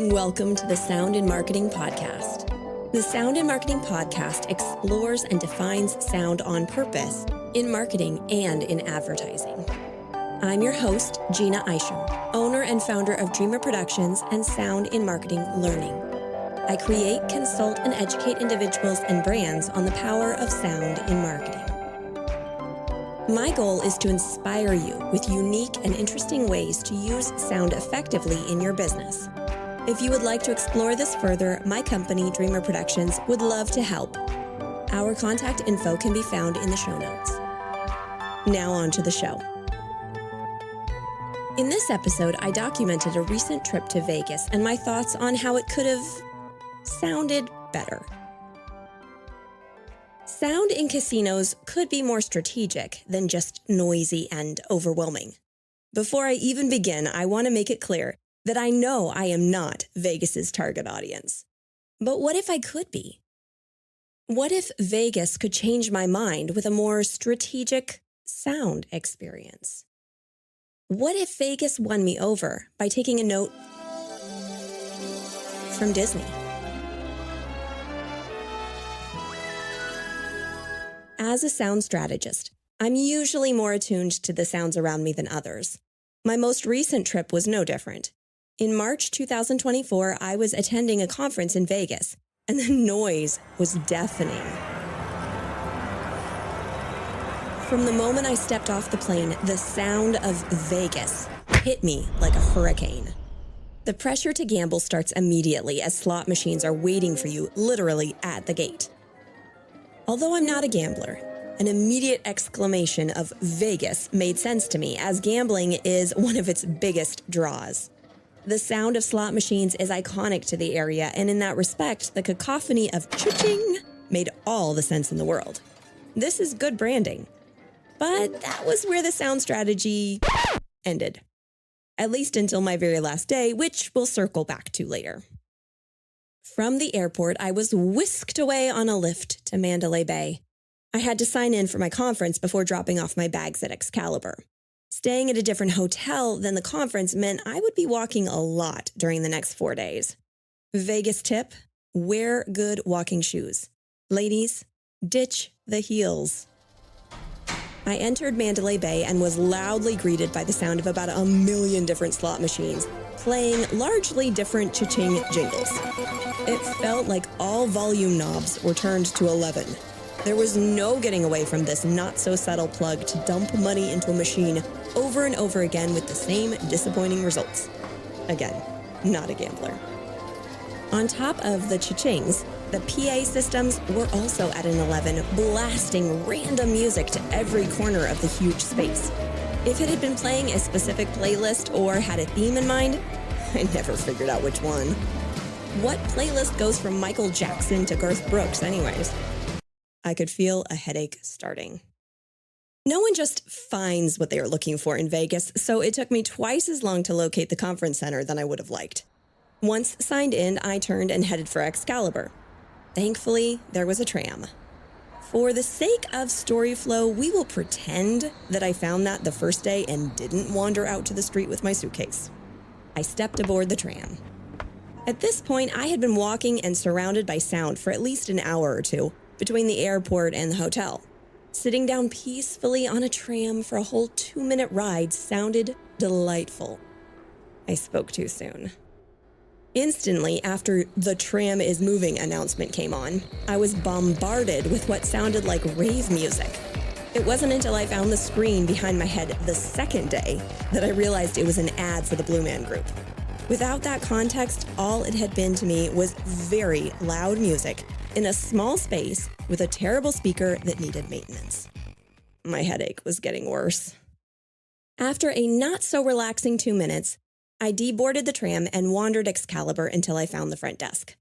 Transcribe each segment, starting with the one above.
Welcome to the Sound in Marketing Podcast. The Sound in Marketing Podcast explores and defines sound on purpose in marketing and in advertising. I'm your host, Gina Isham, owner and founder of Dreamr Productions and Sound in Marketing Learning. I create, consult, and educate individuals and brands on the power of sound in marketing. My goal is to inspire you with unique and interesting ways to use sound effectively in your business. If you would like to explore this further, my company, Dreamr Productions, would love to help. Our contact info can be found in the show notes. Now on to the show. In this episode, I documented a recent trip to Vegas and my thoughts on how it could have sounded better. Sound in casinos could be more strategic than just noisy and overwhelming. Before I even begin, I want to make it clear that I know I am not Vegas's target audience. But what if I could be? What if Vegas could change my mind with a more strategic sound experience? What if Vegas won me over by taking a note from Disney? As a sound strategist, I'm usually more attuned to the sounds around me than others. My most recent trip was no different. In March 2024, I was attending a conference in Vegas, and the noise was deafening. From the moment I stepped off the plane, the sound of Vegas hit me like a hurricane. The pressure to gamble starts immediately as slot machines are waiting for you literally at the gate. Although I'm not a gambler, an immediate exclamation of Vegas made sense to me as gambling is one of its biggest draws. The sound of slot machines is iconic to the area, and in that respect, the cacophony of cha-ching made all the sense in the world. This is good branding. But that was where the sound strategy ended. At least until my very last day, which we'll circle back to later. From the airport, I was whisked away on a lift to Mandalay Bay. I had to sign in for my conference before dropping off my bags at Excalibur. Staying at a different hotel than the conference meant I would be walking a lot during the next 4 days. Vegas tip: wear good walking shoes. Ladies, ditch the heels. I entered Mandalay Bay and was loudly greeted by the sound of about 1 million different slot machines, playing largely different cha-ching jingles. It felt like all volume knobs were turned to 11. There was no getting away from this not-so-subtle plug to dump money into a machine over and over again with the same disappointing results. Again, not a gambler. On top of the cha-chings, the PA systems were also at an 11, blasting random music to every corner of the huge space. If it had been playing a specific playlist or had a theme in mind, I never figured out which one. What playlist goes from Michael Jackson to Garth Brooks anyways? I could feel a headache starting. No one just finds what they are looking for in Vegas, so it took me twice as long to locate the conference center than I would have liked. Once signed in, I turned and headed for Excalibur. Thankfully, there was a tram. For the sake of story flow, we will pretend that I found that the first day and didn't wander out to the street with my suitcase. I stepped aboard the tram. At this point, I had been walking and surrounded by sound for at least an hour or two between the airport and the hotel. Sitting down peacefully on a tram for a whole 2-minute ride sounded delightful. I spoke too soon. Instantly, after the tram is moving announcement came on, I was bombarded with what sounded like rave music. It wasn't until I found the screen behind my head the second day that I realized it was an ad for the Blue Man Group. Without that context, all it had been to me was very loud music in a small space with a terrible speaker that needed maintenance. My headache was getting worse. After a not-so-relaxing 2 minutes, I deboarded the tram and wandered Excalibur until I found the front desk.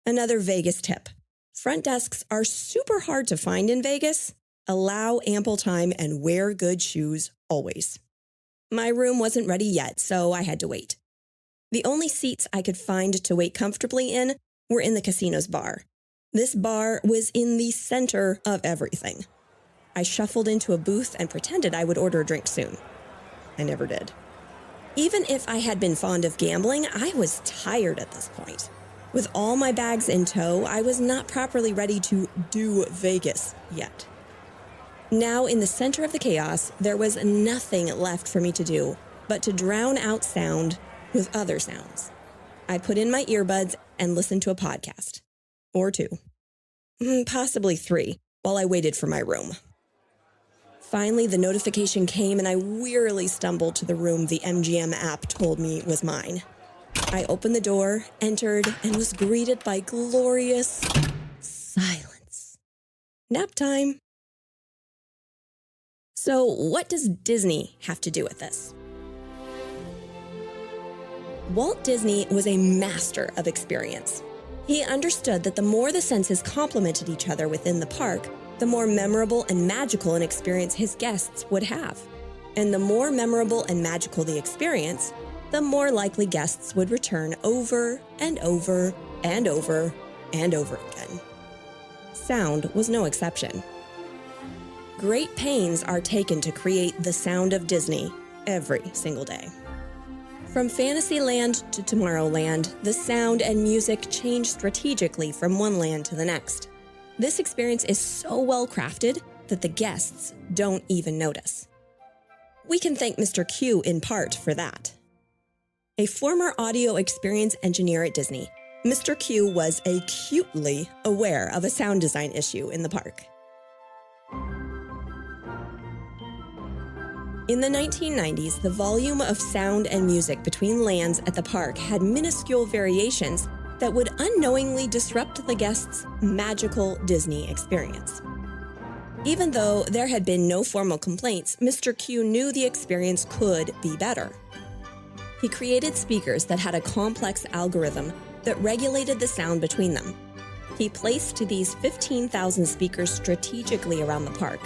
Another Vegas tip: front desks are super hard to find in Vegas. Allow ample time and wear good shoes always. My room wasn't ready yet, so I had to wait. The only seats I could find to wait comfortably in were in the casino's bar. This bar was in the center of everything. I shuffled into a booth and pretended I would order a drink soon. I never did. Even if I had been fond of gambling, I was tired at this point. With all my bags in tow, I was not properly ready to do Vegas yet. Now, in the center of the chaos, there was nothing left for me to do but to drown out sound with other sounds. I put in my earbuds and listened to a podcast. Or two. Possibly three, while I waited for my room. Finally, the notification came and I wearily stumbled to the room the MGM app told me was mine. I opened the door, entered, and was greeted by glorious silence. Nap time. So, what does Disney have to do with this? Walt Disney was a master of experience. He understood that the more the senses complemented each other within the park, the more memorable and magical an experience his guests would have. And the more memorable and magical the experience, the more likely guests would return over and over and over and over again. Sound was no exception. Great pains are taken to create the sound of Disney every single day. From Fantasyland to Tomorrowland, the sound and music change strategically from one land to the next. This experience is so well crafted that the guests don't even notice. We can thank Mr. Q in part for that. A former audio experience engineer at Disney, Mr. Q was acutely aware of a sound design issue in the park. In the 1990s, the volume of sound and music between lands at the park had minuscule variations that would unknowingly disrupt the guests' magical Disney experience. Even though there had been no formal complaints, Mr. Q knew the experience could be better. He created speakers that had a complex algorithm that regulated the sound between them. He placed these 15,000 speakers strategically around the park.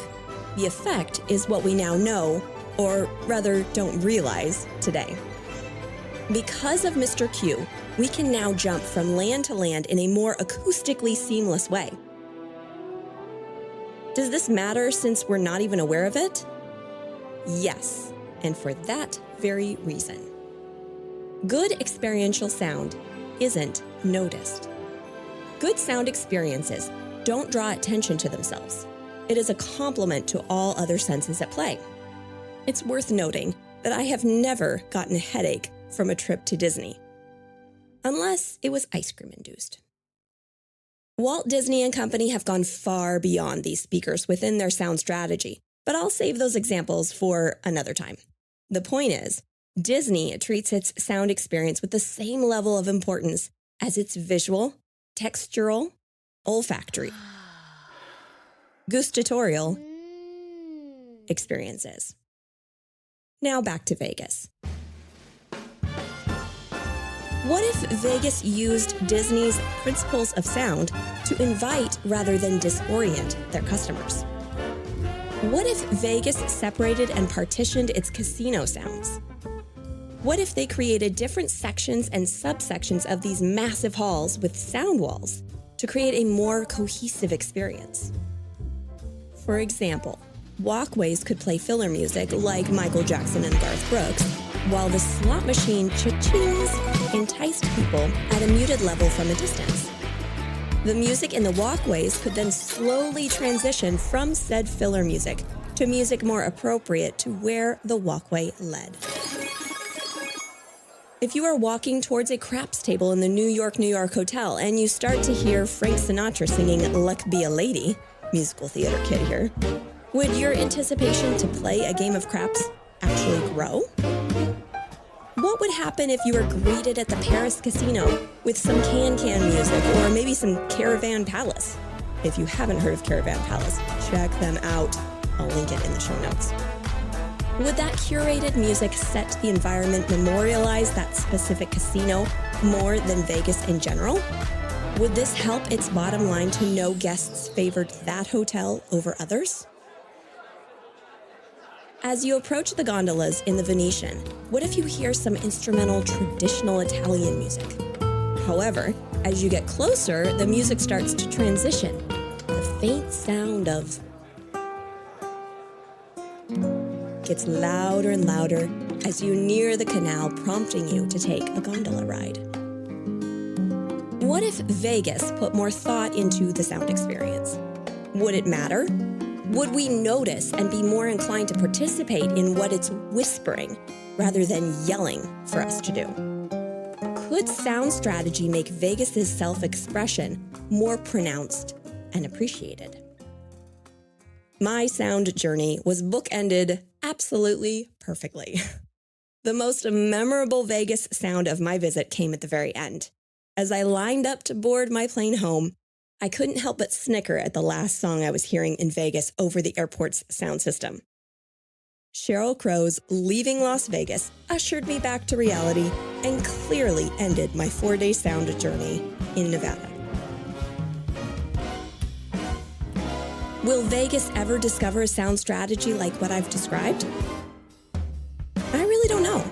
The effect is what we now know, or rather don't realize, today. Because of Mr. Q, we can now jump from land to land in a more acoustically seamless way. Does this matter since we're not even aware of it? Yes, and for that very reason. Good experiential sound isn't noticed. Good sound experiences don't draw attention to themselves. It is a complement to all other senses at play. It's worth noting that I have never gotten a headache from a trip to Disney, unless it was ice cream induced. Walt Disney and Company have gone far beyond these speakers within their sound strategy, but I'll save those examples for another time. The point is, Disney treats its sound experience with the same level of importance as its visual, textural, olfactory, gustatorial experiences. Now back to Vegas. What if Vegas used Disney's principles of sound to invite rather than disorient their customers? What if Vegas separated and partitioned its casino sounds? What if they created different sections and subsections of these massive halls with sound walls to create a more cohesive experience? For example, walkways could play filler music like Michael Jackson and Garth Brooks, while the slot machine cha-chings enticed people at a muted level from a distance. The music in the walkways could then slowly transition from said filler music to music more appropriate to where the walkway led. If you are walking towards a craps table in the New York hotel and you start to hear Frank Sinatra singing Luck Be a Lady, musical theater kid here, would your anticipation to play a game of craps actually grow? What would happen if you were greeted at the Paris casino with some can-can music or maybe some Caravan Palace? If you haven't heard of Caravan Palace, check them out. I'll link it in the show notes. Would that curated music set the environment memorialize that specific casino more than Vegas in general? Would this help its bottom line to know guests favored that hotel over others? As you approach the gondolas in the Venetian, what if you hear some instrumental traditional Italian music? However, as you get closer, the music starts to transition. The faint sound of gets louder and louder as you near the canal, prompting you to take a gondola ride. What if Vegas put more thought into the sound experience? Would it matter? Would we notice and be more inclined to participate in what it's whispering rather than yelling for us to do? Could sound strategy make Vegas's self-expression more pronounced and appreciated? My sound journey was bookended absolutely perfectly. The most memorable Vegas sound of my visit came at the very end. As I lined up to board my plane home, I couldn't help but snicker at the last song I was hearing in Vegas over the airport's sound system. Sheryl Crow's Leaving Las Vegas ushered me back to reality and clearly ended my 4-day sound journey in Nevada. Will Vegas ever discover a sound strategy like what I've described? I really don't know.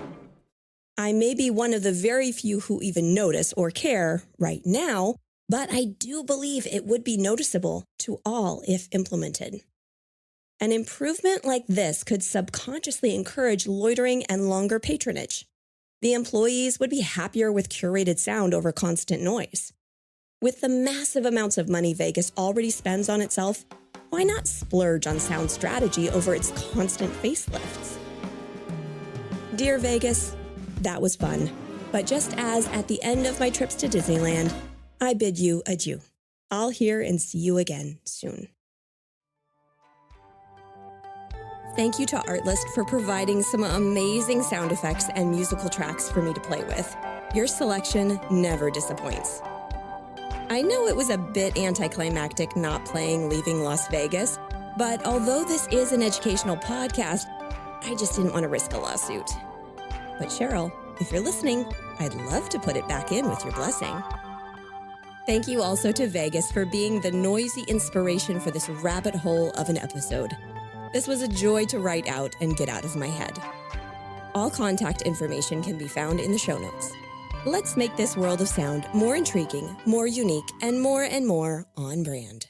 I may be one of the very few who even notice or care right now, but I do believe it would be noticeable to all if implemented. An improvement like this could subconsciously encourage loitering and longer patronage. The employees would be happier with curated sound over constant noise. With the massive amounts of money Vegas already spends on itself, why not splurge on sound strategy over its constant facelifts? Dear Vegas, that was fun. But just as at the end of my trips to Disneyland, I bid you adieu. I'll hear and see you again soon. Thank you to Artlist for providing some amazing sound effects and musical tracks for me to play with. Your selection never disappoints. I know it was a bit anticlimactic not playing Leaving Las Vegas, but although this is an educational podcast, I just didn't want to risk a lawsuit. But Sheryl, if you're listening, I'd love to put it back in with your blessing. Thank you also to Vegas for being the noisy inspiration for this rabbit hole of an episode. This was a joy to write out and get out of my head. All contact information can be found in the show notes. Let's make this world of sound more intriguing, more unique, and more on brand.